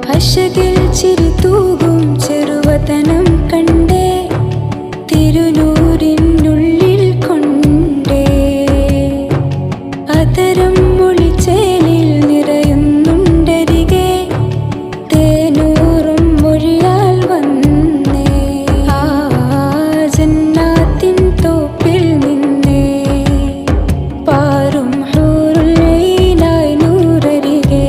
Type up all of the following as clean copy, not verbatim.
ഹശകിൽ ചിരി തൂകും ചെറുവതനം കണ്ടേ തിരുനൂരിനുള്ളിൽ കൊണ്ടേ അതരം മൊഴിച്ചേലിൽ നിറയുന്നുണ്ടരികെ തേനൂറും മൊഴിയാൽ വന്നേ ആ ജന്നാത്തിൻ തോപ്പിൽ നിന്നേ പാറും ഹൂറുൽ ഈനായി നൂറരികെ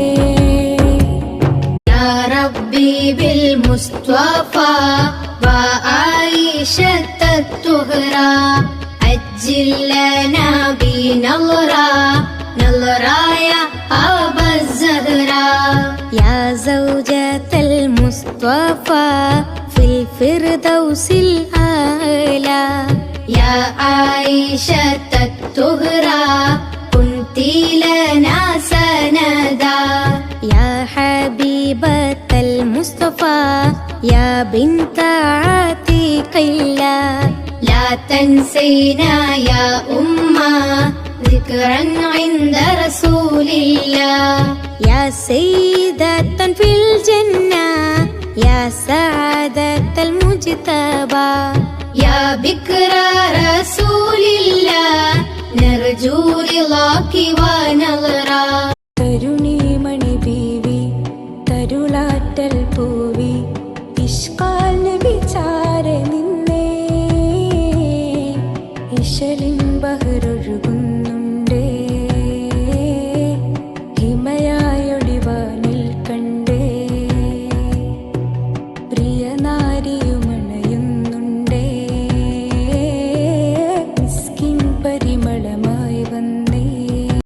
യാ റബ്ബി ബിൽ മുസ്തഫാ وعائشة الطهرى أجل لنا بنظرة نظرة يا أبا الزهراء يا زوجة المصطفى في الفردوس الأعلى يا عائشة الطهرى كنت لنا سندا يا حبيبة المصطفى يا بنت عتيق الله لا تنسينا يا أمة ذكرا عند رسول الله يا سيدة في الجنة يا سعادة المجتبى يا بكر رسول الله نرجو رضاك ونظرا തരുണീമണി ബീവി തരുളാറ്റൽ പൂവി ഇഷ്കാൽ നബി ചാരെ നിന്നേ ഇശലിൻ ബഹ്റു